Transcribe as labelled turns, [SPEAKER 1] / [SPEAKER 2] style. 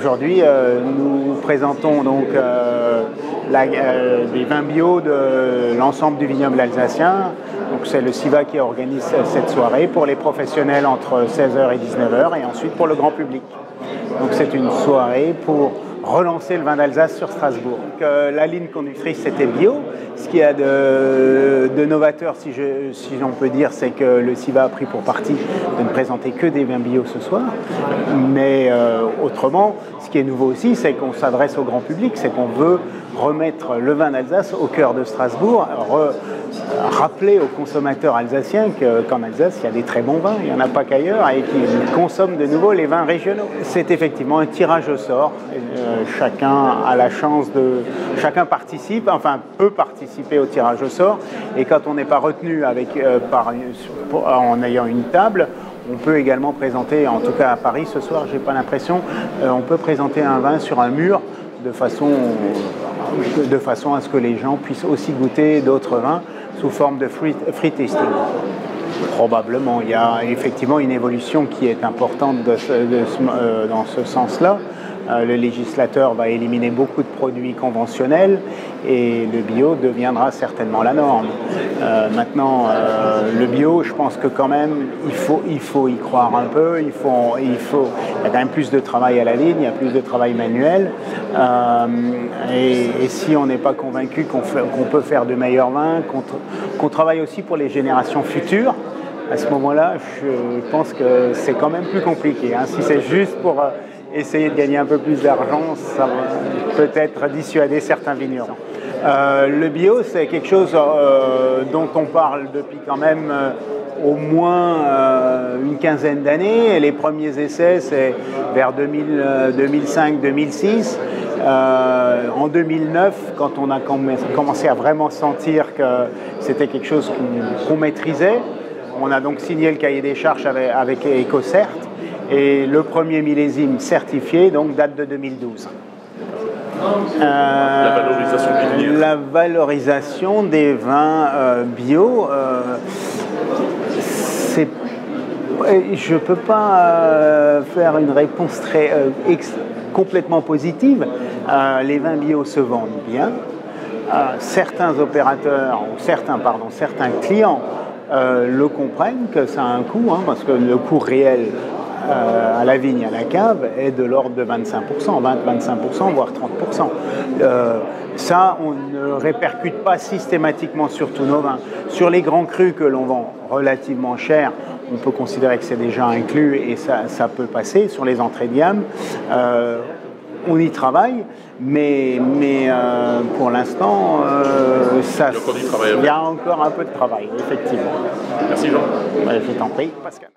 [SPEAKER 1] Aujourd'hui, nous présentons donc des vins bio de l'ensemble du vignoble alsacien. Donc c'est le CIVA qui organise cette soirée pour les professionnels entre 16h et 19h et ensuite pour le grand public. Donc c'est une soirée pour relancer le vin d'Alsace sur Strasbourg. Donc, la ligne conductrice c'était bio. Ce qu'il y a de novateur, si l'on peut dire, c'est que le CIVA a pris pour parti de ne présenter que des vins bio ce soir. Mais autrement, ce qui est nouveau aussi, c'est qu'on s'adresse au grand public, c'est qu'on veut remettre le vin d'Alsace au cœur de Strasbourg, rappeler aux consommateurs alsaciens qu'en Alsace, il y a des très bons vins, il n'y en a pas qu'ailleurs, et qu'ils consomment de nouveau les vins régionaux. C'est effectivement un tirage au sort. Chacun a la chance chacun participe, enfin peut participer au tirage au sort, et quand on n'est pas retenu en ayant une table, on peut également présenter, en tout cas à Paris ce soir, j'ai pas l'impression, on peut présenter un vin sur un mur de façon à ce que les gens puissent aussi goûter d'autres vins sous forme de free tasting. Probablement, il y a effectivement une évolution qui est importante dans ce sens-là. Le législateur va éliminer beaucoup de produits conventionnels et le bio deviendra certainement la norme. Maintenant, le bio, je pense que quand même, il faut y croire un peu. Il y a quand même plus de travail à la ligne, il y a plus de travail manuel. Et si on n'est pas convaincu qu'on peut faire de meilleurs vins, qu'on travaille aussi pour les générations futures, à ce moment-là, je pense que c'est quand même plus compliqué. Si c'est juste pour essayer de gagner un peu plus d'argent, ça va peut-être dissuader certains vignerons. Le bio, c'est quelque chose dont on parle depuis quand même au moins une quinzaine d'années. Les premiers essais, c'est vers 2005-2006. En 2009, quand on a commencé à vraiment sentir que c'était quelque chose qu'on maîtrisait, on a donc signé le cahier des charges avec EcoCert. Et le premier millésime certifié donc, date de 2012. La valorisation des vins bio, je ne peux pas faire une réponse complètement positive. Les vins bio se vendent bien. Certains opérateurs, ou certains clients le comprennent que ça a un coût, parce que le coût réel à la vigne, à la cave, est de l'ordre de 25%, 20-25%, voire 30%. Ça, on ne répercute pas systématiquement sur tous nos vins. Sur les grands crus que l'on vend relativement cher, on peut considérer que c'est déjà inclus et ça peut passer. Sur les entrées de gamme, on y travaille, mais pour l'instant, il y a encore un peu de travail, effectivement.
[SPEAKER 2] Merci Jean.
[SPEAKER 1] Je t'en prie, Pascal.